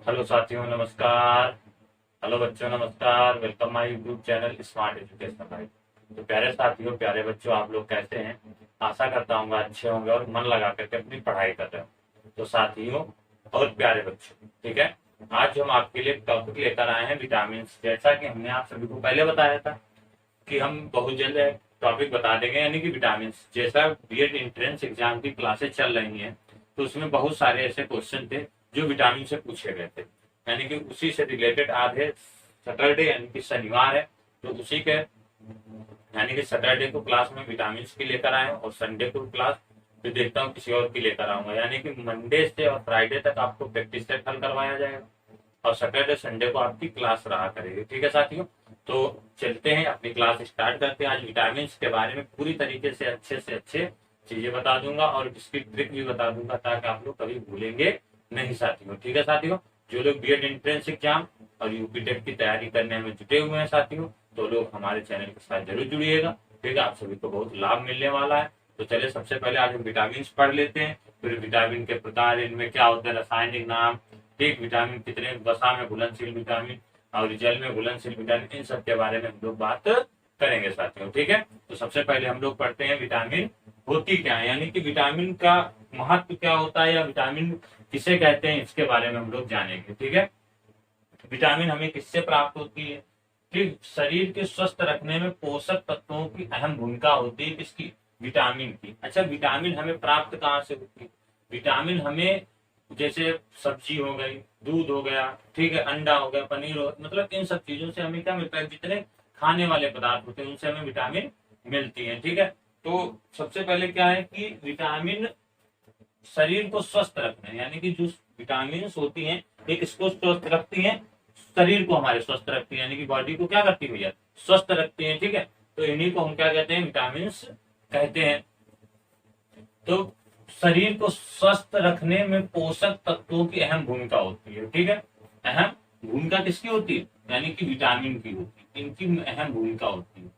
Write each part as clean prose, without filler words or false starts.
Hello साथियों, नमस्कार। Hello बच्चों, नमस्कार। Welcome my YouTube channel smart education भाई। तो प्यारे साथियों, प्यारे बच्चों, आप लोग कैसे हैं? आशा करता हूँ अच्छे होंगे और मन लगा करके अपनी पढ़ाई कर रहे हो। तो साथियों और प्यारे बच्चों, ठीक है, आज हम आपके लिए टॉपिक लेकर आए हैं विटामिन। जैसा कि हमने आप सभी को पहले बताया था कि हम बहुत जल्द टॉपिक बता देंगे, यानी कि विटामिन। जैसा बीएड एंट्रेंस एग्जाम की क्लासेस चल रही हैं, तो उसमें बहुत सारे ऐसे क्वेश्चन थे जो विटामिन से पूछे गए थे, यानी कि उसी से रिलेटेड आज है सैटरडे, यानी कि शनिवार है। तो उसी के यानी कि सैटरडे को क्लास में विटामिन की लेकर आए और संडे को क्लास फिर देखता हूँ किसी और की लेकर आऊंगा, यानी कि मंडे से और फ्राइडे तक आपको प्रैक्टिस सेट हल करवाया जाएगा और सैटरडे संडे को आपकी क्लास रहा करेगी। ठीक है साथियों, तो चलते हैं अपनी क्लास स्टार्ट करते हैं। आज विटामिन के बारे में पूरी तरीके से अच्छे चीजें बता दूंगा और इसकी ट्रिक भी बता दूंगा, ताकि आप लोग कभी भूलेंगे नहीं साथियों। ठीक है साथियों, जो लोग बीएड एंट्रेंस एग्जाम और यूपी टेट की तैयारी करने में जुटे हुए हैं साथियों, तो लोग हमारे चैनल के साथ जरूर जुड़िएगा। ठीक है, आप सभी को बहुत लाभ मिलने वाला है। तो चलिए सबसे पहले आज हम विटामिन पढ़ लेते हैं, फिर विटामिन के प्रकार, इनमें क्या होता है, रासायनिक नाम, ठीक, विटामिन कितने, वसा में घुलनशील विटामिन और जल में घुलनशील विटामिन, इन सब के बारे में हम लोग बात करेंगे साथियों। ठीक है, तो सबसे पहले हम लोग पढ़ते हैं विटामिन होती क्या है, यानी कि विटामिन का महत्व क्या होता है या विटामिन किसे कहते हैं, इसके बारे में हम लोग जानेंगे। ठीक है, विटामिन हमें किससे प्राप्त होती है? ठीक, शरीर के स्वस्थ रखने में पोषक तत्वों की अहम भूमिका होती है, किसकी? विटामिन की। अच्छा, विटामिन हमें प्राप्त कहाँ से होती है? विटामिन हमें जैसे सब्जी हो गई, दूध हो गया, ठीक है, अंडा हो गया, पनीर हो, मतलब इन सब चीजों से हमें क्या मिलता है? जितने खाने वाले पदार्थ होते हैं उनसे हमें विटामिन मिलती है। ठीक है, तो सबसे पहले क्या है कि विटामिन शरीर को स्वस्थ रखने, यानी कि जो विटामिन होती हैं एक इसको स्वस्थ रखती हैं, शरीर को हमारे स्वस्थ रखती है, यानी कि बॉडी को क्या करती है भैया? स्वस्थ रखती है। ठीक है, तो इन्हीं को हम क्या कहते हैं? विटामिन कहते हैं। तो शरीर को स्वस्थ रखने में पोषक तत्वों की अहम भूमिका होती है। ठीक है, अहम भूमिका किसकी होती है? यानी कि विटामिन की होती है, इनकी अहम भूमिका होती है।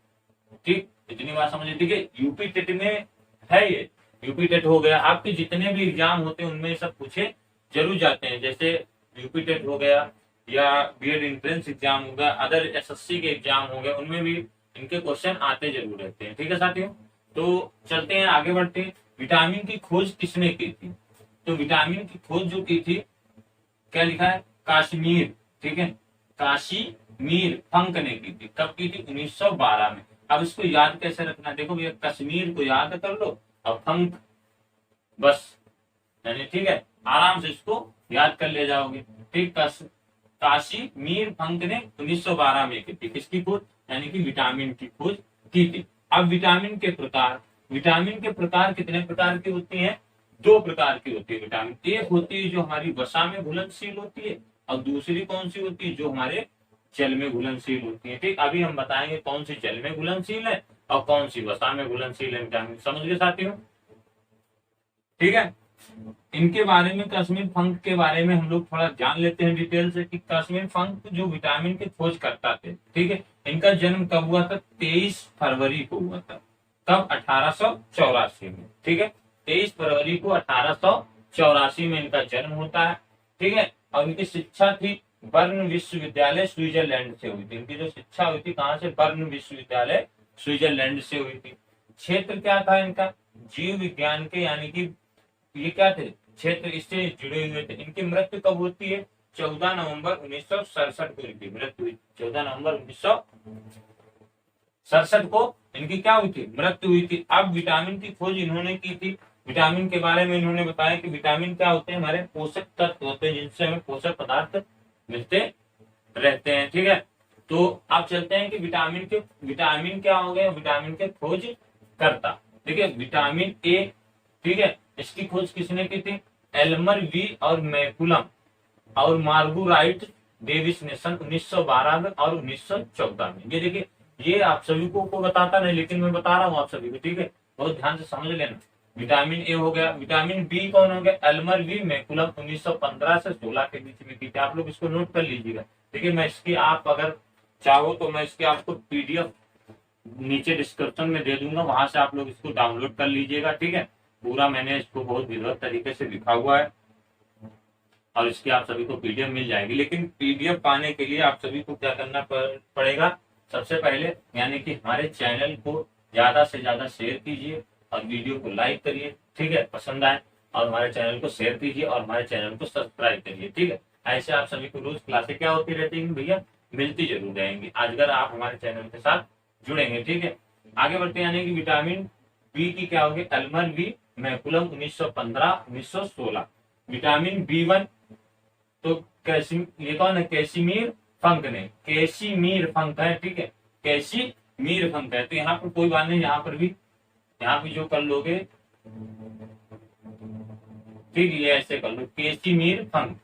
ठीक, इतनी बात समझिए। ठीक है, यूपी टेट में है ये, यूपी टेट हो गया, आपके जितने भी एग्जाम होते हैं उनमें सब पूछे जरूर जाते हैं, जैसे यूपी टेट हो गया या बीएड एंट्रेंस एग्जाम हो गया, अदर एसएससी के एग्जाम हो गए, उनमें भी इनके क्वेश्चन आते जरूर रहते हैं। ठीक है साथियों, तो चलते हैं आगे बढ़ते हैं। विटामिन की खोज किसने की थी? तो विटामिन की खोज जो की थी, क्या लिखा है? काश्मीर, ठीक है, काशीमीर फंक ने की थी। कब की थी? 1912 में। अब इसको याद कैसे रखना? देखो भैया, कश्मीर को याद कर लो और फंक, बस, यानी ठीक है, आराम से इसको याद कर ले जाओगे। ठीक, काशीमीर फंक ने 1912 में की थी। किसकी खोज? यानी कि विटामिन की खोज की थी। अब विटामिन के प्रकार, विटामिन के प्रकार कितने प्रकार की होती हैं? दो प्रकार की होती है विटामिन। एक होती है जो हमारी वसा में घुलनशील होती है और दूसरी कौन सी होती है? जो हमारे जल में घुलनशील होती है। ठीक, अभी हम बताएंगे कौन सी जल में घुलनशील है और कौन सी वसा में घुलनशील है विटामिन। समझ गए साथियों? ठीक है, इनके बारे में, कश्मीर फंक के बारे में हम लोग थोड़ा जान लेते हैं डिटेल से कि कश्मीर फंक जो विटामिन के खोज करता थे, ठीक है, इनका जन्म कब हुआ था? 23 फरवरी को हुआ था। कब? 1884 में। ठीक है, 23 फरवरी को 1884 में इनका जन्म होता है। ठीक है, और इनकी शिक्षा थी बर्न विश्वविद्यालय स्विट्जरलैंड से हुई थी। इनकी जो शिक्षा हुई थी कहाँ से? बर्न विश्वविद्यालय स्विट्जरलैंड से हुई थी। क्षेत्र क्या था इनका? जीव विज्ञान के, यानी कि ये क्या थे? क्षेत्र, इससे जुड़े हुए थे। इनकी मृत्यु कब होती है? 14 नवंबर 1967 को इनकी मृत्यु हुई। 14 नवंबर 1967 को इनकी क्या हुई थी? मृत्यु हुई थी। अब विटामिन की खोज इन्होंने की थी। विटामिन के बारे में इन्होंने बताया कि विटामिन क्या होते हैं? हमारे पोषक तत्व होते हैं जिनसे हमें पोषक पदार्थ मिलते रहते हैं। ठीक है, तो अब चलते हैं कि विटामिन क्या हो गया? विटामिन के खोज करता, ठीक है, विटामिन ए। ठीक है, इसकी खोज किसने की थी? एल्मर वी और मैकुलम और मार्गुराइट डेविस ने सन 1912 में और 1914 में। ये देखिए, ये आप सभी को बताता नहीं, लेकिन मैं बता रहा हूँ आप सभी को। ठीक है, बहुत ध्यान से समझ लेना। विटामिन ए हो गया। विटामिन बी कौन हो गया? एल्मर वी मैकुलम 1915 से 16 के बीच में की थी। आप लोग इसको नोट कर लीजिएगा। ठीक है, मैं इसकी, आप अगर चाहो तो मैं इसकी आपको पीडीएफ नीचे डिस्क्रिप्शन में दे दूंगा, वहां से आप लोग इसको डाउनलोड कर लीजिएगा। ठीक है, पूरा मैंने इसको बहुत विधिवत तरीके से लिखा हुआ है और इसकी आप सभी को पीडीएफ मिल जाएगी। लेकिन पीडीएफ पाने के लिए आप सभी को क्या करना पड़ेगा, सबसे पहले यानी कि हमारे चैनल को ज्यादा से ज्यादा शेयर कीजिए और वीडियो को लाइक करिए, ठीक है, पसंद आए, और हमारे चैनल को शेयर कीजिए और हमारे चैनल को सब्सक्राइब करिए, ठीक है। ऐसे आप सभी को रोज क्लासें क्या होती रहती है भैया, मिलती जरूर रहेंगी अगर आप हमारे चैनल के साथ जुड़ेंगे, ठीक है। आगे बढ़ते यानी कि विटामिन बी की क्या होगी, Elmer B McCollum 1915-1916। Vitamin B one तो ये कौन है, कैसीमीर फंक ने, कैसीमीर फंक है, ठीक है, कैसीमीर फंक है। तो यहाँ पर कोई बात नहीं, यहाँ पर भी यहाँ भी जो कर लोगे, ठीक है, ऐसे कर लो, कैसीमीर फंक,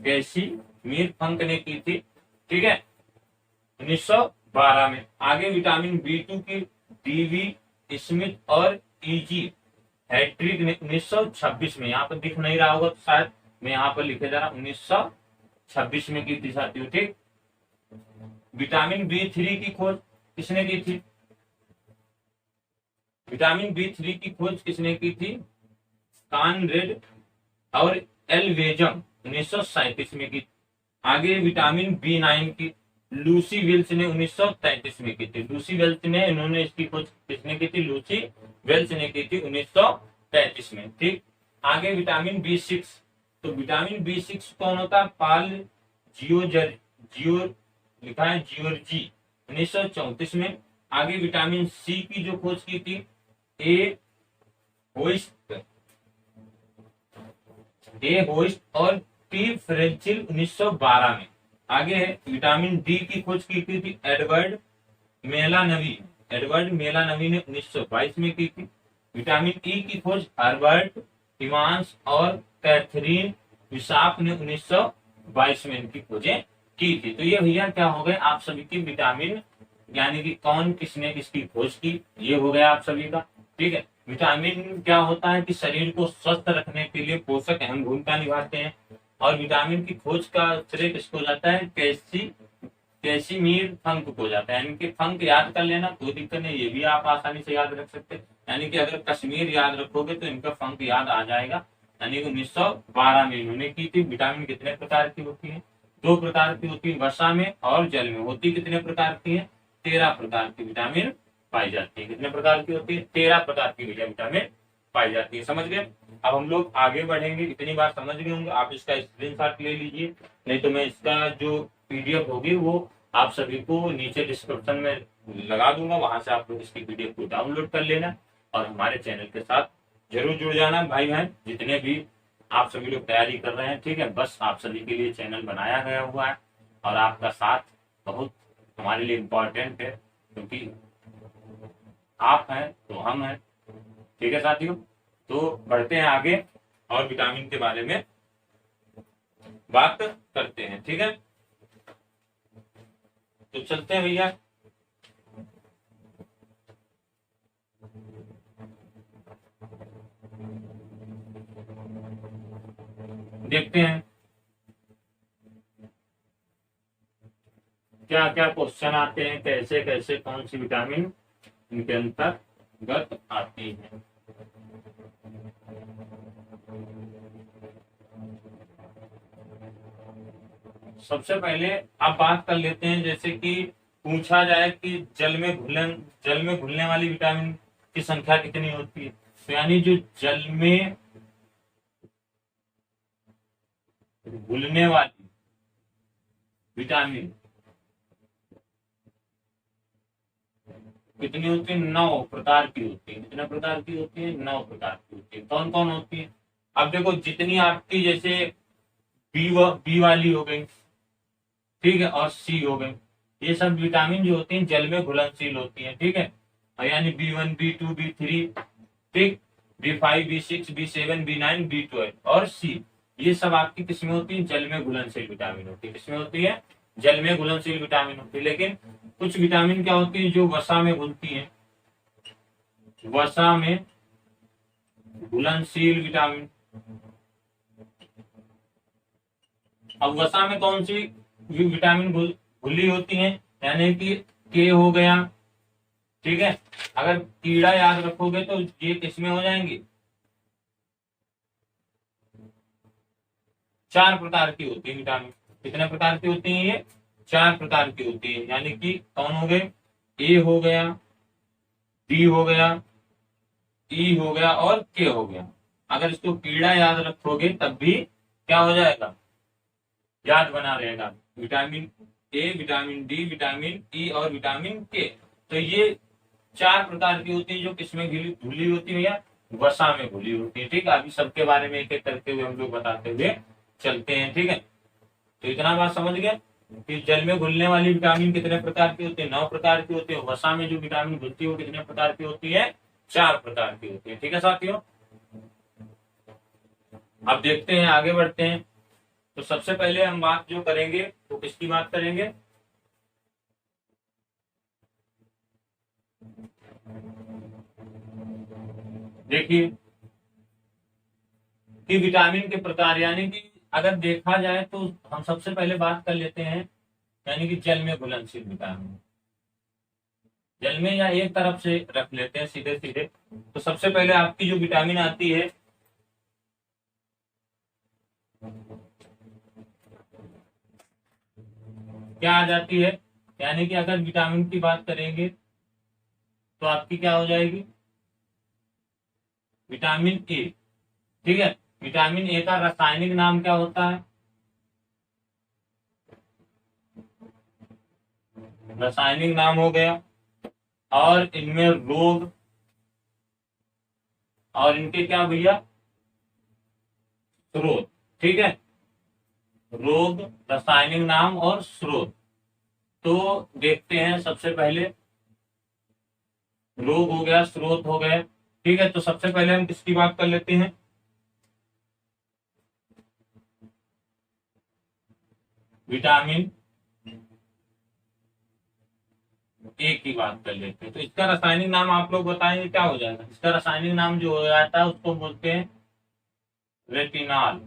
कैसीमीर फंक ने की थी, ठीक है, 1912 में। आगे विटामिन बी2 की डीवी स्मिथ और ईजी हैट्रिक ने 1926 में, यहाँ पर दिख नहीं रहा होगा तो शायद मैं यहाँ पर लिखे जा रहा 1926 में की थी साथियों, ठीक। विटामिन बी3 की खोज किसने की थी, विटामिन बी3 की खोज किसने की थी, कानरेड और एल्वेजम 1937 में की। आगे विटामिन बी9 की लूसी वेल्स ने 1933 में की थी, लूसी वेल्स ने, इन्होंने इसकी खोज किसने की थी, लूसी वेल्स ने की थी 1933 में, ठीक। आगे विटामिन बी6, तो विटामिन बी6 कौन होता है, पाल जियो लिखा है जियोर्जी 1934 में। आगे विटामिन सी की जो खोज की थी ए होइस्ट और टी फ्रेंचिल 1912 में। आगे है विटामिन डी की खोज की थी एडवर्ड मेलानवी ने 1922 में की थी। विटामिन ई की खोज हर्बर्ट इवांस और कैथरीन विसाप ने 1922 में इनकी खोजें की थी। तो ये भैया क्या हो गए आप सभी की विटामिन, यानी कि कौन किसने किसकी खोज की, ये हो गया आप सभी का, ठीक है। विटामिन क्या होता है कि शरीर को स्वस्थ रखने के लिए पोषक अहम भूमिका निभाते हैं, और विटामिन की खोज का श्रेय किसको जाता है, कैसीमीर फंक को जाता है। यानी कि फंक याद कर लेना, कोई दिक्कत नहीं, ये भी आप आसानी से याद रख सकते हैं। यानी कि अगर कश्मीर याद रखोगे तो इनका फंक याद आ जाएगा। यानी कि 1912 में इन्होंने की थी। विटामिन कितने प्रकार की होती है, 2 प्रकार की होती है, वसा में और जल में। होती कितने प्रकार की है, 13 प्रकार की विटामिन पाई जाती है। कितने प्रकार की होती है, 13 प्रकार की विटामिन पाई जाती है। समझ गए। अब हम लोग आगे बढ़ेंगे, इतनी बात समझ गए होंगे, आप इसका स्क्रीनशॉट ले लीजिए, नहीं तो मैं इसका जो पीडीएफ होगी वो आप सभी को नीचे डिस्क्रिप्शन में लगा दूंगा, वहां से आप लोग इसकी पीडीएफ को डाउनलोड कर लेना और हमारे चैनल के साथ जरूर जुड़ जाना भाई बहन, जितने भी आप सभी लोग तैयारी कर रहे हैं, ठीक है। बस आप सभी के लिए चैनल बनाया गया हुआ है और आपका साथ बहुत हमारे लिए इम्पोर्टेंट है, क्योंकि आप हैं तो हम हैं, ठीक है साथियों। तो बढ़ते हैं आगे और विटामिन के बारे में बात करते हैं, ठीक है। तो चलते हैं भैया, देखते हैं क्या क्या क्वेश्चन आते हैं, कैसे कैसे कौन सी विटामिन इनके अंतर्गत आती है। सबसे पहले आप बात कर लेते हैं, जैसे कि पूछा जाए कि जल में घुलने वाली विटामिन की संख्या कितनी होती है, तो यानी जो जल में घुलने वाली विटामिन कितनी होती है, 9 प्रकार की होती है। कितने प्रकार की होती है, 9 प्रकार की होती है। कौन कौन होती है, अब देखो जितनी आपकी जैसे बी वाली हो गई, ठीक है, और सी हो गई, ये सब विटामिन जो होती हैं जल में घुलनशील होती हैं, ठीक है। यानी B1 B2 B3, ठीक, B5 B6 B7 B9 B12 और सी, ये सब आपकी किसमें होती है, जल में घुलनशील विटामिन होती है। किसमें होती है, जल में घुलनशील विटामिन होती है। लेकिन कुछ विटामिन क्या होती है जो वसा में घुलती है, वसा में घुलनशील विटामिन। अब वसा में कौन सी विटामिन घुली होती है, यानी कि के हो गया, ठीक है। अगर कीड़ा याद रखोगे तो ये किसमें हो जाएंगे, 4 प्रकार की होती है विटामिन। कितने प्रकार की होती है ये? 4 प्रकार की होती है। यानी कि कौन हो गए? ए हो गया, डी हो गया, ई हो गया और के हो गया। अगर इसको कीड़ा याद रखोगे तब भी क्या हो जाएगा? याद बना रहेगा। Vitamin A, vitamin D, vitamin E और विटामिन के। तो ये 4 प्रकार की होती है जो किसमें घुली होती है भैया? वसा में घुली होती है। ठीक है, अभी सबके बारे में एक एक करते हुए हम लोग बताते हुए चलते हैं। ठीक है, तो इतना बात समझ गए कि जल में घुलने वाली विटामिन कितने प्रकार की होती है? 9 प्रकार की होती है। वसा में जो विटामिन घुलती है वो कितने प्रकार की होती है? 4 प्रकार की होती है। ठीक है साथियों, अब देखते हैं, आगे बढ़ते हैं। तो सबसे पहले हम बात जो करेंगे वो किसकी बात करेंगे? देखिए कि विटामिन के प्रकार, यानी कि अगर देखा जाए तो हम सबसे पहले बात कर लेते हैं यानी कि जल में घुलनशील विटामिन। जल में या एक तरफ से रख लेते हैं सीधे सीधे। तो सबसे पहले आपकी जो विटामिन आती है क्या आ जाती है? यानी कि अगर विटामिन की बात करेंगे तो आपकी क्या हो जाएगी? Vitamin A. ठीक है, विटामिन ए का रासायनिक नाम क्या होता है? रासायनिक नाम हो गया। और इनमें रोग और इनके क्या भैया? स्रोत। ठीक है, रोग, रासायनिक नाम और स्रोत। तो देखते हैं, सबसे पहले रोग हो गया, स्रोत हो गए। ठीक है, तो सबसे पहले हम किसकी बात कर लेते हैं? विटामिन ए की बात कर लेते हैं। तो इसका रासायनिक नाम आप लोग बताएंगे क्या हो जाएगा? इसका रासायनिक नाम जो हो जाता है उसको बोलते हैं रेटिनॉल।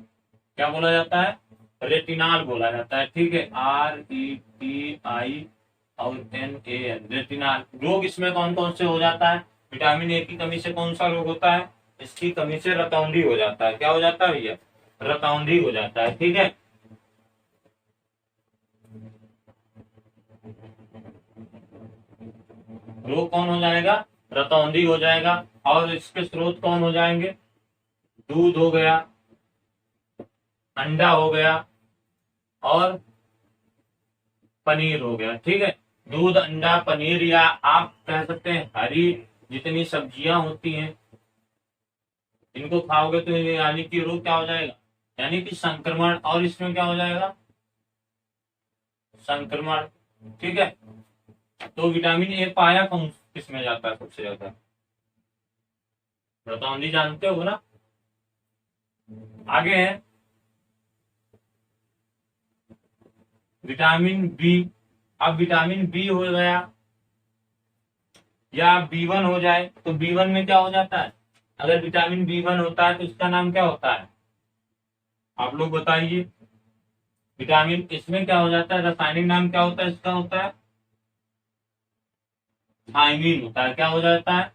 क्या बोला जाता है? रेटिनॉल बोला जाता है। ठीक है, RETI और NAL, रेटिनॉल। रोग इसमें कौन कौन से हो जाता है? विटामिन ए की कमी से कौन सा रोग होता है? इसकी कमी से रतौंधी हो जाता है। क्या हो जाता है भैया? रतौंधी हो जाता है। ठीक है, रोग कौन हो जाएगा? रतौंधी हो जाएगा। और इसके स्रोत कौन हो जाएंगे? दूध हो गया, अंडा हो गया और पनीर हो गया। ठीक है, दूध, अंडा, पनीर, या आप कह सकते हैं हरी जितनी सब्जियां होती हैं इनको खाओगे तो यानी कि रोग क्या हो जाएगा? यानी कि संक्रमण। और इसमें क्या हो जाएगा? संक्रमण। ठीक है, तो विटामिन ए पाया कौन किस में जाता है सबसे ज्यादा? रतौंधी जानते हो ना? आगे है विटामिन बी। अब विटामिन बी हो गया या B1 हो जाए तो B1 में क्या हो जाता है? अगर विटामिन B1 होता है तो इसका नाम क्या होता है? आप लोग बताइए। विटामिन इसमें क्या हो जाता है? रासायनिक नाम क्या होता है इसका? होता है थायमीन होता है। क्या हो जाता है?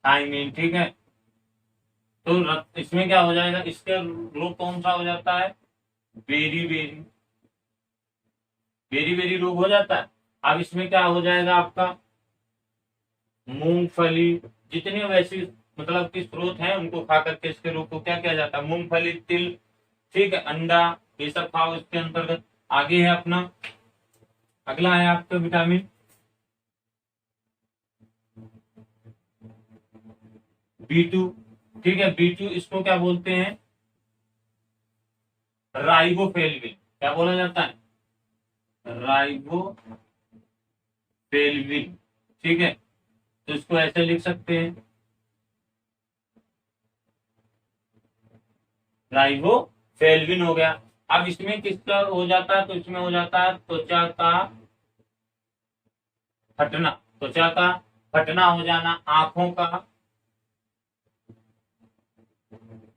थायमीन। ठीक है, तो इसमें क्या हो जाएगा? इसके रोग कौन सा हो जाता है? बेरी बेरी, बेरी बेरी रोग हो जाता है। अब इसमें क्या हो जाएगा आपका? मूंगफली, जितने वैसे मतलब कि स्रोत हैं उनको खा करके इसके रोग को क्या किया जाता है? मूंगफली, तिल, ठीक है, अंडा, ये सब खाओ इसके अंतर्गत। आगे है अपना, अगला है आपका विटामिन B2। ठीक है, B2 इसको क्या बोलते हैं? राइबोफ्लेविन। क्या बोला जाता है? राइबोफ्लेविन। ठीक है, तो इसको ऐसे लिख सकते हैं, राइबोफ्लेविन हो गया। अब इसमें किसका हो जाता है? तो इसमें हो जाता है त्वचा का फटना। त्वचा का फटना हो जाना, आंखों का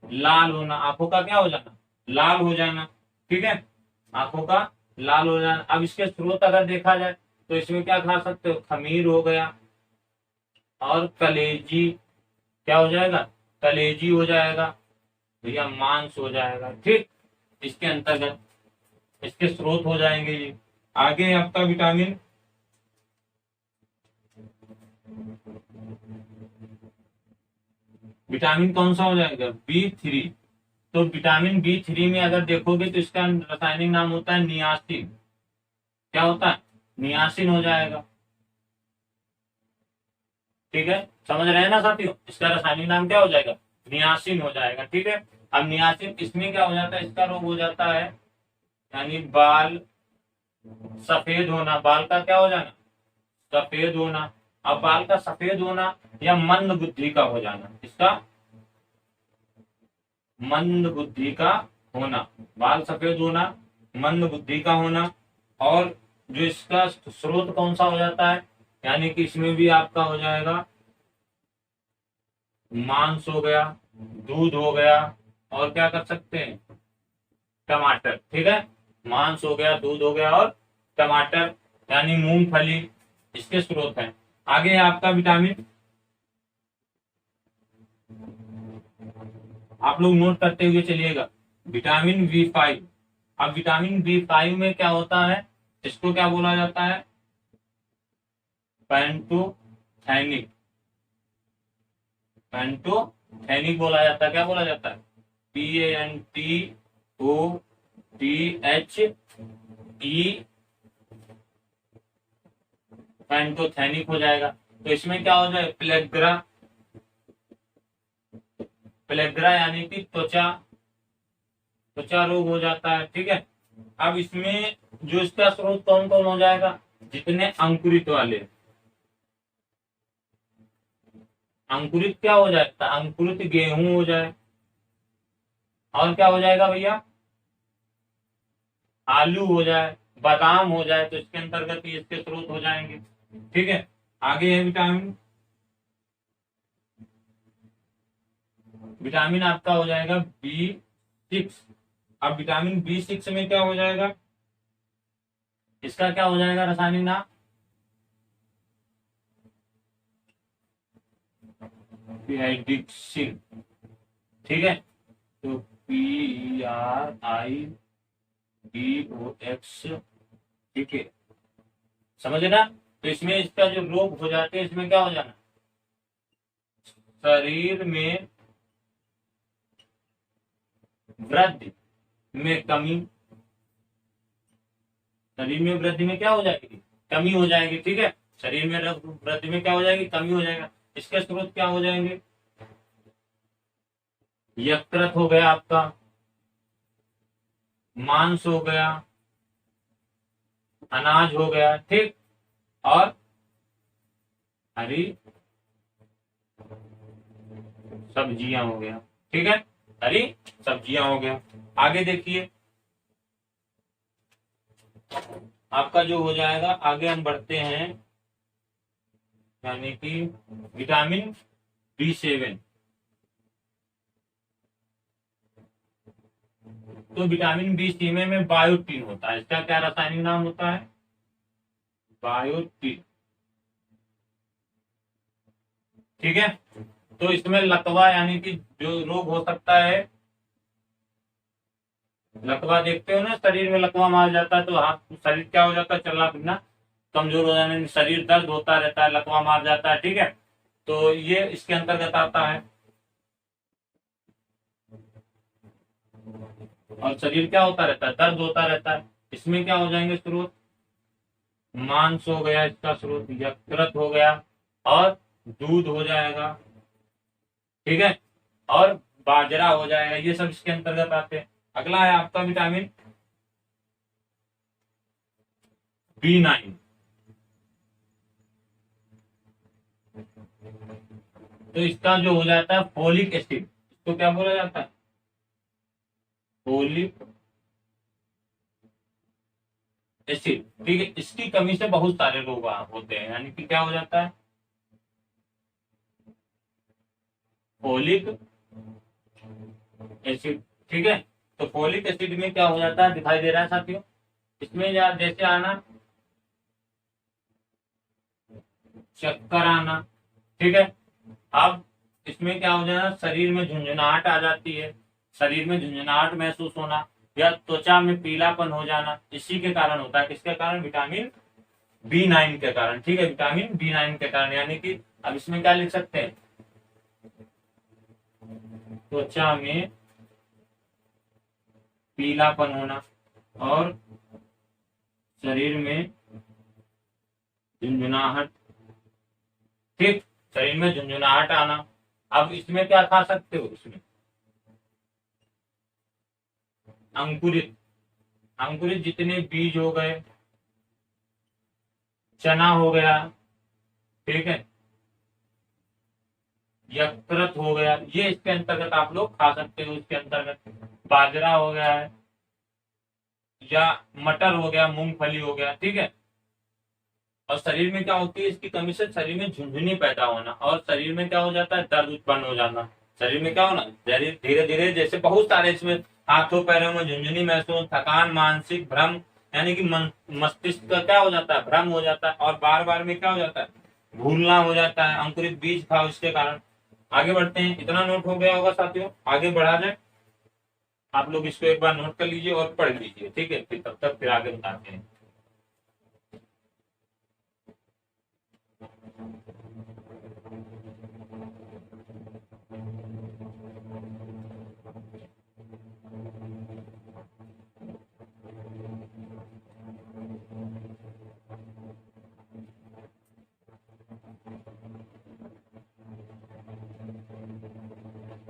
लाल होना, आंखों का क्या हो जाना? लाल हो जाना। ठीक है, आंखों का लाल हो जाना। अब इसके स्रोत अगर देखा जाए तो इसमें क्या खा सकते हो? खमीर हो गया और कलेजी। क्या हो जाएगा? कलेजी हो जाएगा। भैया मांस हो जाएगा। ठीक, इसके अंतर्गत इसके स्रोत हो जाएंगे ये। आगे आपका विटामिन विटामिन कौन सा हो जाएगा? B3। तो विटामिन B3 में अगर देखोगे तो इसका रासायनिक नाम होता है नियासिन। क्या होता है? नियासिन हो जाएगा। ठीक है, समझ रहे हैं ना साथियों? इसका रासायनिक नाम क्या हो जाएगा? नियासिन हो जाएगा। ठीक है, अब नियासिन इसमें क्या हो जाता है? इसका रोग हो जाता है यानी बाल सफेद होना। बाल का क्या हो जाना? सफेद होना। अब बाल का सफेद होना या मंद बुद्धि का हो जाना। इसका मंद बुद्धि का होना, बाल सफेद होना, मंद बुद्धि का होना। और जो इसका स्रोत कौन सा हो जाता है? यानी कि इसमें भी आपका हो जाएगा मांस हो गया, दूध हो गया, और क्या कर सकते हैं? टमाटर। ठीक है, मांस हो गया, दूध हो गया, और टमाटर यानी मूंगफली इसके स्रोत हैं। आगे है आपका विटामिन, आप लोग नोट करते हुए चलिएगा, विटामिन B5। अब विटामिन B5 में क्या होता है? इसको क्या बोला जाता है? पैंटोथेनिक। पैंटोथेनिक बोला जाता है। क्या बोला जाता है? PANTOTHE, पैंटोथेनिक हो जाएगा। तो इसमें क्या हो जाए? प्लेग्रा। प्लेग्रा यानी कि त्वचा त्वचा रोग हो जाता है। ठीक है, अब इसमें जो इसका स्रोत कौन कौन हो जाएगा? जितने अंकुरित वाले। अंकुरित क्या हो जाता है? अंकुरित गेहूं हो जाए, और क्या हो जाएगा भैया? आलू हो जाए, बादाम हो जाए, तो इसके अंतर्गत ही इसके स्रोत हो जाएंगे। ठीक है, आगे है विटामिन। विटामिन आपका हो जाएगा B6। अब विटामिन B6 में क्या हो जाएगा? इसका क्या हो जाएगा रासायनिक नाम? पिरिडिक्सिन। ठीक है, तो PRIDOX। ठीक है, समझे ना? तो इसमें इसका जो रोग हो जाते हैं, इसमें क्या हो जाना? शरीर में वृद्धि में कमी। शरीर में वृद्धि में क्या हो जाएगी? कमी हो जाएगी। ठीक है, शरीर में वृद्धि में क्या हो जाएगी? कमी हो जाएगा। इसके स्रोत क्या हो जाएंगे? यकृत हो गया आपका, मांस हो गया, अनाज हो गया। ठीक, और हरी सब्जियां हो गया। ठीक है, हरी सब्जियां हो गया। आगे देखिए, आपका जो हो जाएगा, आगे हम बढ़ते हैं, यानी कि विटामिन B7। तो विटामिन B7 में बायोटीन होता है। इसका क्या रासायनिक नाम होता है? बायोटीन। ठीक है, तो इसमें लकवा यानी कि जो रोग हो सकता है, लकवा देखते हो ना, शरीर में लकवा मार जाता है तो हाथ शरीर क्या हो जाता है? चलना फिरना कमजोर हो जाने, शरीर दर्द होता रहता है, लकवा मार जाता है। ठीक है, तो ये इसके अंतर्गत आता है। और शरीर क्या होता रहता है? दर्द होता रहता है। इसमें क्या हो जाएंगे स्रोत? मांस हो गया इसका स्रोत, यकृत हो गया, और दूध हो जाएगा। ठीक है, और बाजरा हो जाएगा। ये सब इसके अंतर्गत आते हैं। अगला है आपका विटामिन B9। तो इसका जो हो जाता है फोलिक एसिड। इसको क्या बोला जाता है? Folic acid. ठीक है, इसकी कमी से बहुत सारे रोग होते हैं, यानी कि क्या हो जाता है? Folic acid. ठीक है, तो फोलिक एसिड में क्या हो जाता है? दिखाई दे रहा है साथियों? इसमें जैसे आना, चक्कर आना। ठीक है, अब इसमें क्या हो जाएगा? शरीर में झुंझुनाहट आ जाती है, शरीर में झुंझुनाहट महसूस होना या त्वचा में पीलापन हो जाना, इसी के कारण होता है। किसके कारण? विटामिन B9 के कारण। ठीक है, विटामिन B9 के कारण। यानी कि अब इसमें क्या लिख सकते हैं? त्वचा में पीलापन होना और शरीर में झुंझुनाहट। ठीक, शरीर में झुंझुनाहट आना। अब इसमें क्या खा सकते हो? इसमें अंकुरित, अंकुरित जितने बीज हो गए, चना हो गया, ठीक है, यकृत हो गया, ये इसके अंतर्गत आप लोग खा सकते हो। इसके अंतर्गत बाजरा हो गया है या मटर हो गया, मूंगफली हो गया। ठीक है, और शरीर में क्या होती है? इसकी कमी से शरीर में झुंझुनी पैदा होना और शरीर में क्या हो जाता है? दर्द उत्पन्न हो जाना। शरीर में क्या होना? धीरे धीरे जैसे बहुत सारे इसमें हाथों पैरों में झुंझुनी महसूस, थकान, मानसिक भ्रम, यानी कि मस्तिष्क का क्या हो जाता है? भ्रम हो जाता है और बार बार में क्या हो जाता है? भूलना हो जाता है। अंकुरित बीज खाओ इसके कारण। आगे बढ़ते हैं। इतना नोट हो गया होगा साथियों, आगे बढ़ा जाए। आप लोग इसको एक बार नोट कर लीजिए और पढ़ लीजिए। ठीक है, फिर तब तक फिर आगे बताते हैं।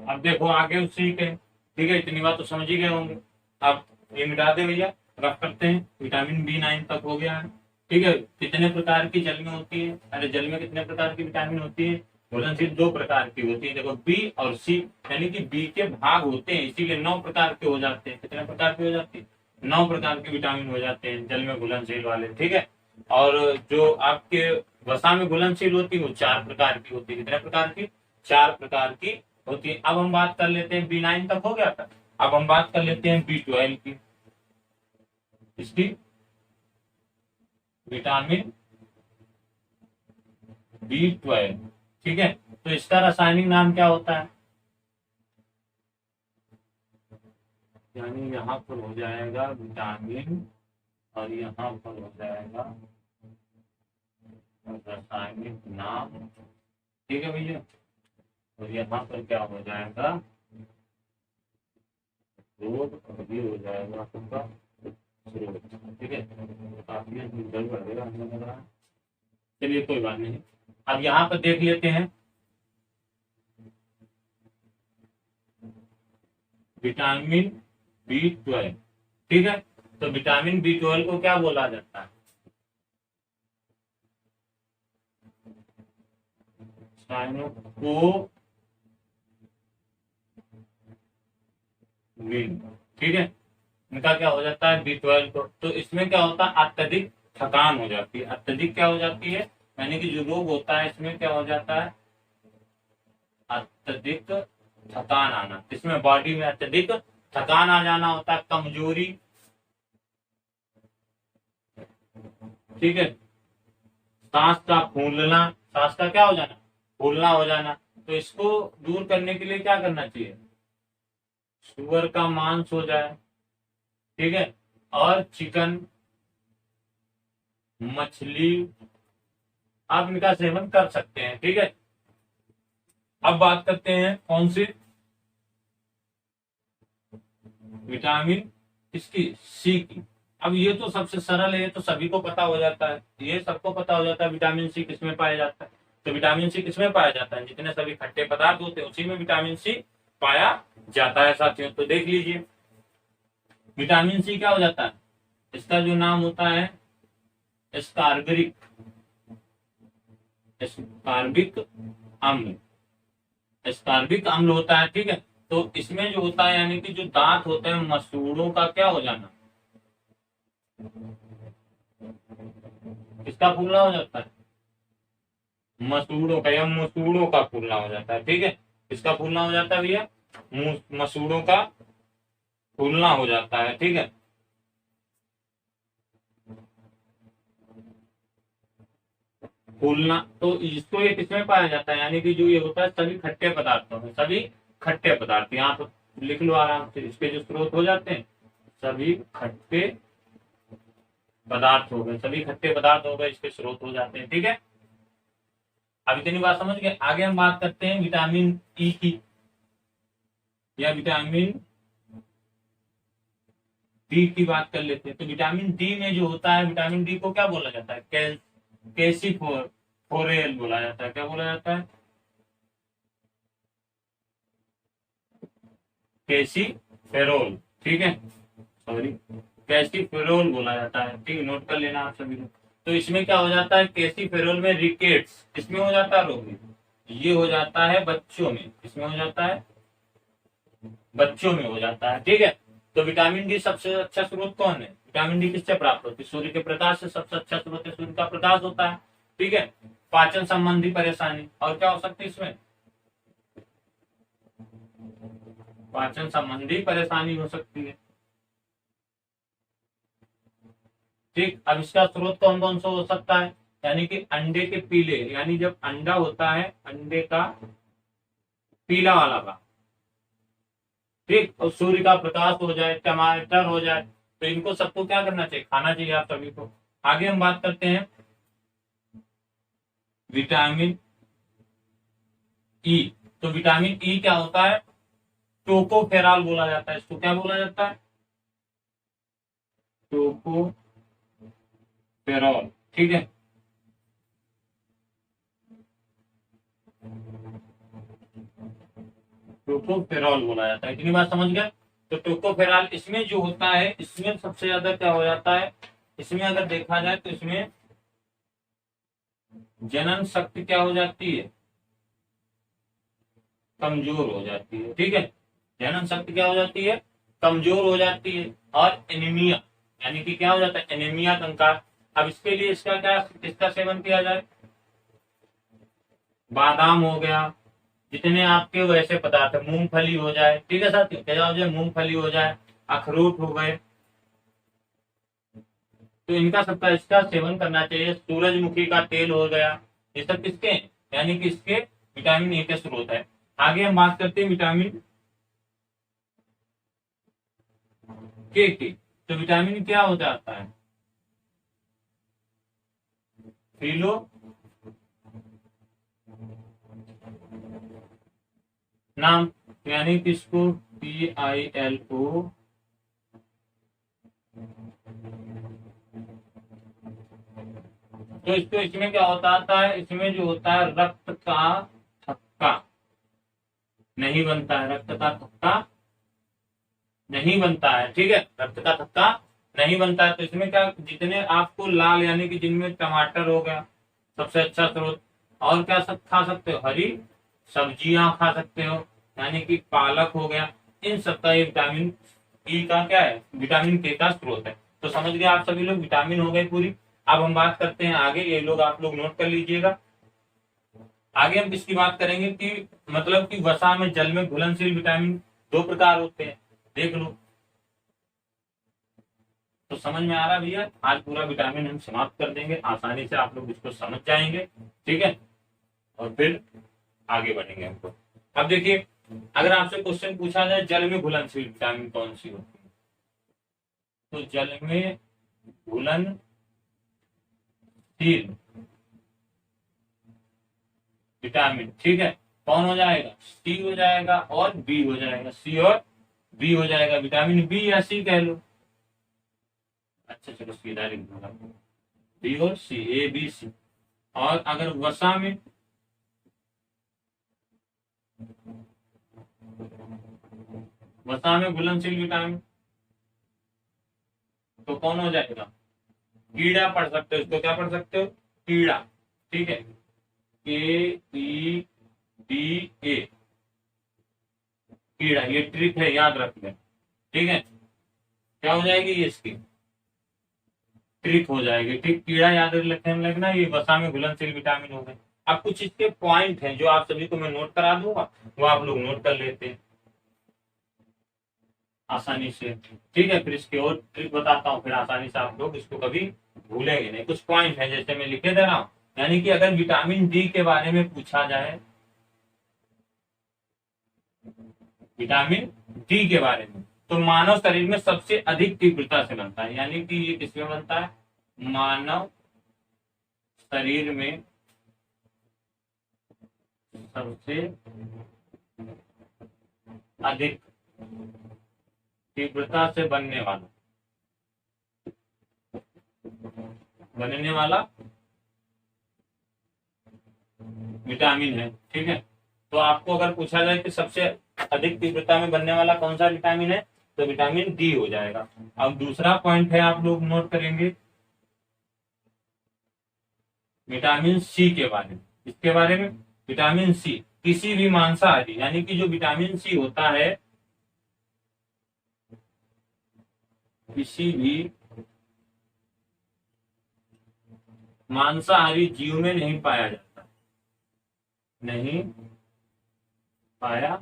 अब देखो आगे उसी के। ठीक है, इतनी बात तो समझ ही गए होंगे। अब ये मिटा दे भैया, रफ करते हैं। विटामिन B9 तक हो गया है। ठीक है, कितने प्रकार की जल में होती है? अरे जल में कितने प्रकार की विटामिन होती है? घुलनशील 2 प्रकार की होती है। देखो B और C, यानी कि B के भाग होते हैं, इसीलिए 9 प्रकार के हो जाते हैं। कितने प्रकार के हो जाते हैं? 9 प्रकार के विटामिन हो जाते हैं जल में घुलनशील वाले। ठीक है, और जो आपके वसा में घुलनशील होती है वो 4 प्रकार की होती है। कितने प्रकार की? 4 प्रकार की होती है। अब हम बात कर लेते हैं, B9 तक हो गया था। अब हम बात कर लेते हैं B12 की। इसकी विटामिन B12, ठीक है, तो इसका रासायनिक नाम क्या होता है? यानी यहाँ पर हो जाएगा विटामिन और यहाँ पर हो जाएगा रासायनिक नाम। ठीक है भैया, और यहाँ पर क्या हो जाएगा? रोग, और ये हो जाएगा आपका स्रोत। ठीक है, काफी गड़बड़ है हमें लग रहा है। चलिए कोई बात नहीं। अब यहाँ पर देख लेते हैं विटामिन B12। ठीक है, तो विटामिन B12 को क्या बोला जाता है? साइनोकोविन। ठीक है, इनका क्या हो जाता है? B12 को। तो इसमें क्या होता है? अत्यधिक थकान हो जाती है। अत्यधिक क्या हो जाती है? यानी कि जो रोग होता है इसमें क्या हो जाता है? अत्यधिक थकान आना। इसमें बॉडी में अत्यधिक थकान आ जाना होता है, कमजोरी। ठीक है, सांस का फूलना, सांस का क्या हो जाना? फूलना हो जाना। तो इसको दूर करने के लिए क्या करना चाहिए? सुअर का मांस हो जाए, ठीक है, और चिकन, मछली, आप इनका सेवन कर सकते हैं। ठीक है, अब बात करते हैं कौन सी? विटामिन किसकी? सी की। अब ये तो सबसे सरल है, ये तो सभी को पता हो जाता है। ये सबको पता हो जाता है विटामिन सी किसमें पाया जाता है। तो विटामिन सी किसमें पाया जाता है? जितने सभी खट्टे पदार्थ होते हैं उसी में विटामिन सी पाया जाता है साथियों। तो देख लीजिए, विटामिन सी क्या हो जाता है? इसका जो नाम होता है एस्कार्बिक, एस्कार्बिक अम्ल, एस्कार्बिक अम्ल होता है। ठीक है, तो इसमें जो होता है, यानी कि जो दांत होते हैं मसूड़ों का क्या हो जाना? किसका फूलना हो जाता है? मसूड़ों का या मसूड़ों का फूलना हो जाता है। ठीक है, किसका फूलना हो जाता है भैया? मसूड़ों का फूलना हो जाता है। ठीक है, फूलना। तो इसको ये किसमें पाया जाता है? यानी कि जो ये होता है सभी खट्टे पदार्थों में, सभी खट्टे पदार्थ। यहाँ पर लिख लो आराम से, इसके जो स्रोत हो जाते हैं सभी खट्टे पदार्थ हो गए, सभी खट्टे पदार्थ हो गए, इसके स्रोत हो जाते हैं। ठीक है, अब इतनी बात समझ गए। आगे हम बात करते हैं विटामिन ई की या विटामिन डी की बात कर लेते हैं। तो विटामिन डी में जो होता है, विटामिन डी को क्या बोला जाता है? कैल्सिफोरेल बोला जाता है। क्या बोला जाता है? कैल्सिफेरोल। ठीक है, सॉरी, कैल्सिफेरोल बोला जाता है। ठीक है, नोट कर लेना आप सभी लोग। तो इसमें क्या हो जाता है? कैल्सिफेरोल में रिकेट्स, इसमें हो जाता है रोगी, ये हो जाता है बच्चों में, इसमें हो जाता है बच्चों में हो जाता है। ठीक है, तो विटामिन डी सबसे अच्छा स्रोत कौन है? विटामिन डी किससे प्राप्त होती है? सूर्य के प्रकाश से। सबसे अच्छा स्रोत है सूर्य का प्रकाश होता है। ठीक है, पाचन संबंधी परेशानी और क्या हो सकती है इसमें? पाचन संबंधी परेशानी हो सकती है। ठीक, अब इसका स्रोत कौन कौन सा हो सकता है? यानी कि अंडे के पीले, यानी जब अंडा होता है, अंडे का पीला वाला भाग, ठीक, और सूर्य का प्रकाश हो जाए, टमाटर हो जाए, तो इनको सबको क्या करना चाहिए? खाना चाहिए आप सभी को। आगे हम बात करते हैं विटामिन ई। तो विटामिन ई क्या होता है? टोकोफेरॉल बोला जाता है इसको। क्या बोला जाता है? टोकोफेरॉल। ठीक है, टोकोफेरॉल बोला जाता है। इतनी बात समझ गए? तो टोकोफेरॉल इसमें जो होता है, इसमें सबसे ज्यादा क्या हो जाता है? इसमें अगर देखा जाए तो इसमें जनन शक्ति क्या हो जाती है? कमजोर हो जाती है। ठीक है, जनन शक्ति क्या हो जाती है? कमजोर हो जाती है। और एनीमिया, यानी कि क्या हो जाता है? एनीमिया कंकाल। अब इसके लिए इसका क्या, किसका सेवन किया जाए? बादाम हो गया, जितने आपके वैसे पदार्थ है, मूंगफली हो जाए। ठीक है साथियों, क्या हो जाए? मूंगफली हो जाए, अखरोट हो गए, तो इनका सबका इसका सेवन करना चाहिए। सूरजमुखी का तेल हो गया, ये सब किसके, यानी कि इसके विटामिन ए के स्रोत है। आगे हम बात करते हैं विटामिन के की। तो विटामिन क्या हो जाता है? फिलो नाम, यानी कि इसको PILO, तो इसको, इसमें क्या होता है? इसमें जो होता है रक्त का थक्का नहीं बनता है, रक्त का थक्का नहीं बनता है। ठीक है, रक्त का थक्का नहीं बनता है। तो इसमें क्या, जितने आपको लाल, यानी कि जिनमें टमाटर हो गया सबसे अच्छा स्रोत, और क्या सब खा सकते हो? हरी सब्जियां खा सकते हो, यानी कि पालक हो गया। इन सबका ये विटामिन ई का क्या है? विटामिन के का स्रोत है। तो समझ गए आप सभी लोग, विटामिन हो गए पूरी। अब हम बात करते हैं आगे, ये लोग आप लोग नोट कर लीजिएगा। आगे हम किसकी बात करेंगे कि मतलब कि वसा में, जल में घुलनशील विटामिन दो प्रकार होते हैं, देख लो। तो समझ में आ रहा भैया? आज पूरा विटामिन हम समाप्त कर देंगे, आसानी से आप लोग इसको समझ जाएंगे। ठीक है, और फिर आगे बढ़ेंगे हमको। अब देखिए, अगर आपसे क्वेश्चन पूछा जाए जल में घुलनशील विटामिन कौन सी होती है, तो जल में घुलनशील विटामिन, ठीक है, कौन हो जाएगा? सी हो जाएगा और बी हो जाएगा, सी और बी हो जाएगा। विटामिन बी या सी कह लो। अच्छा चलो सीधा लिख दूंगा, बी और सी, ABC। और अगर वसा में, वसा में घुलनशील विटामिन, तो कौन हो जाएगा? कीड़ा पढ़ सकते हो, इसको क्या पढ़ सकते हो? कीड़ा। ठीक है, KEDA, कीड़ा। ये ट्रिक है, याद रख लें। ठीक है, क्या हो जाएगी ये? इसकी ट्रिक हो जाएगी। ठीक, कीड़ा याद रखने लगना, ये वसा में घुलनशील विटामिन हो गए। अब कुछ इसके पॉइंट हैं जो आप सभी को मैं नोट करा दूंगा, वो आप लोग नोट कर लेते हैं आसानी से। ठीक है, फिर इसकी और ट्रिक बताता हूँ, फिर आसानी से आप लोग इसको कभी भूलेंगे नहीं। कुछ पॉइंट है जैसे मैं लिखे दे रहा हूँ, यानी कि अगर विटामिन डी के बारे में पूछा जाए, विटामिन डी के बारे में। तो मानव शरीर में सबसे अधिक तीव्रता से बनता है, यानी कि ये किसमें बनता है, मानव शरीर में सबसे अधिक तीव्रता से बनने वाला विटामिन है। ठीक है, तो आपको अगर पूछा जाए कि सबसे अधिक तीव्रता में बनने वाला कौन सा विटामिन है, तो विटामिन डी हो जाएगा। अब दूसरा पॉइंट है, आप लोग नोट करेंगे विटामिन सी के बारे में। इसके बारे में विटामिन सी किसी भी मांसाहारी, यानी कि जो विटामिन सी होता है किसी भी मांसाहारी जीव में नहीं पाया जाता, नहीं पाया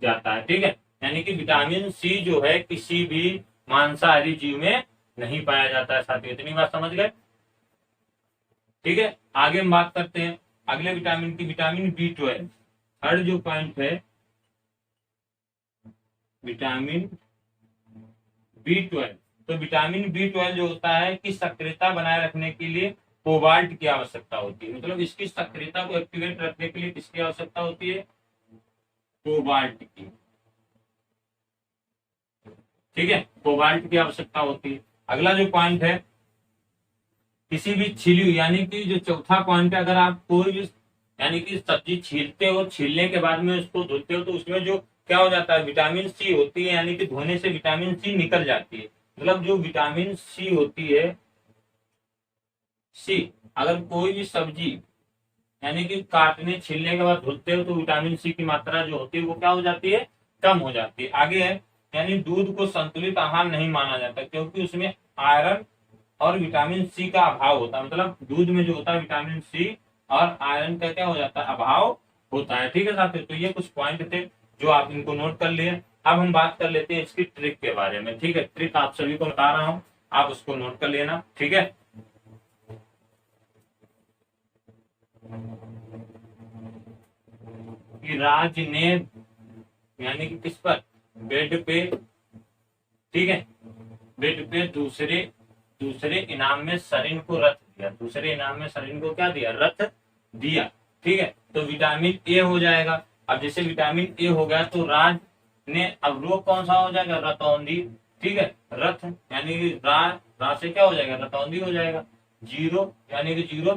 जाता है। ठीक है, यानी कि विटामिन सी जो है किसी भी मांसाहारी जीव में नहीं पाया जाता है। साथियों, इतनी बात समझ गए। ठीक है, आगे हम बात करते हैं अगले विटामिन की, विटामिन बी12। थर्ड जो पॉइंट है विटामिन बी12। तो विटामिन बी12 जो होता है कि सक्रियता बनाए रखने के लिए कोबाल्ट की आवश्यकता होती है। मतलब इसकी सक्रियता को एक्टिवेट रखने के लिए किसकी आवश्यकता होती है, कोबाल्ट की। ठीक है, कोबाल्ट की आवश्यकता होती है। अगला जो पॉइंट है किसी भी छिली हुई, यानी कि जो चौथा पॉइंट है, अगर आप कोई भी यानी कि सब्जी छीलते हो, छीलने के बाद में उसको धोते हो, तो उसमें जो क्या हो जाता है, विटामिन सी होती है, यानी कि धोने से विटामिन सी निकल जाती है। मतलब जो विटामिन सी होती है, सी अगर कोई भी सब्जी यानी कि काटने छीलने के बाद धुलते हो, तो विटामिन सी की मात्रा जो होती है वो क्या हो जाती है, कम हो जाती है। आगे है, यानी दूध को संतुलित आहार नहीं माना जाता, क्योंकि उसमें आयरन और विटामिन सी का अभाव होता है। मतलब दूध में जो होता है विटामिन सी और आयरन का क्या हो जाता है, अभाव होता है। ठीक है साथियों, तो ये कुछ पॉइंट थे जो आप इनको नोट कर लिए। अब हम बात कर लेते हैं इसकी ट्रिक के बारे में। ठीक है, ट्रिक आप सभी को बता रहा हूँ, आप उसको नोट कर लेना। ठीक है, कि राज ने यानी कि किस पर, बेड पे, ठीक है, बेड पे दूसरे दूसरे इनाम में सरिन को रथ दिया। दूसरे इनाम में सरिन को क्या दिया, रथ दिया। ठीक है, तो विटामिन ए हो जाएगा। अब जैसे विटामिन ए हो गया तो राज ने, अब रोग कौन सा हो जाएगा, रतौंधी। ठीक है, रथ यानी कि रा से क्या हो जाएगा, रतौंधी हो जाएगा। जीरो यानी कि जीरो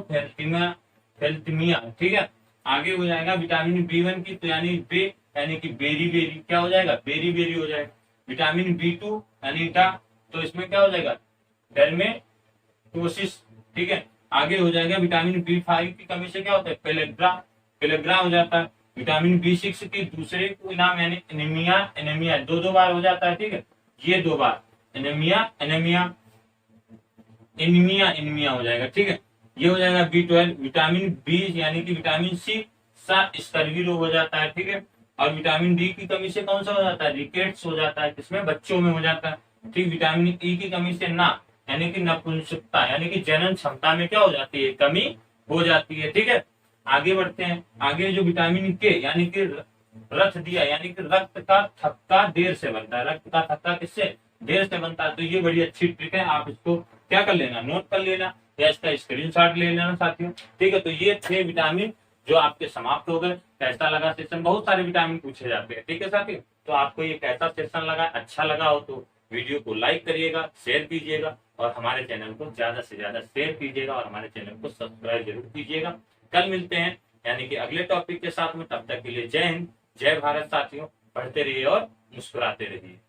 फेल्थमिया। ठीक है, आगे हो जाएगा विटामिन बी1 की, तो यानी बे यानी कि बेरी बेरी क्या हो जाएगा, बेरी बेरी हो जाएगा। विटामिन बी2 यानी डा, तो इसमें क्या हो जाएगा, डर्मेटोसिस। ठीक है, आगे हो जाएगा विटामिन बी5 की कमी से क्या होता है, पेलेग्रा, पेलेग्रा हो जाता है। विटामिन बी6 की दूसरे को इनाम यानी एनीमिया, एनीमिया दो बार हो जाता है। ठीक है, ये 2 बार एनीमिया, एनीमिया, एनीमिया, एनीमिया हो जाएगा। ठीक है, ये हो जाएगा बी12। विटामिन बी यानी कि विटामिन सी स्कर्वी रोग हो जाता है। ठीक है, और विटामिन डी की कमी से कौन सा हो जाता है, रिकेट्स हो जाता है, किसमें, बच्चों में हो जाता है। ठीक, विटामिन ई की कमी से ना यानी कि नपुंसकता यानी कि जनन क्षमता में क्या हो जाती है, कमी हो जाती है। ठीक है, आगे बढ़ते हैं। आगे जो विटामिन के यानी कि रथ दिया, यानी कि रक्त का थक्का देर से बनता है। रक्त का थक्का किससे, देर से बनता है। तो ये बड़ी अच्छी ट्रिक है, आप इसको क्या कर लेना, नोट कर लेना, या इसका स्क्रीनशॉट ले लेना साथियों। ठीक है, तो ये 6 विटामिन जो आपके समाप्त हो गए। कैसा लगा सेशन, बहुत सारे विटामिन पूछे जाते हैं। ठीक है साथियों, तो आपको ये कैसा सेशन लगा, अच्छा लगा हो तो वीडियो को लाइक करिएगा, शेयर कीजिएगा, और हमारे चैनल को ज्यादा से ज्यादा शेयर कीजिएगा, और हमारे चैनल को सब्सक्राइब जरूर कीजिएगा। कल मिलते हैं यानी कि अगले टॉपिक के साथ में, तब तक के लिए जय हिंद, जय भारत साथियों। पढ़ते रहिए और मुस्कुराते रहिए।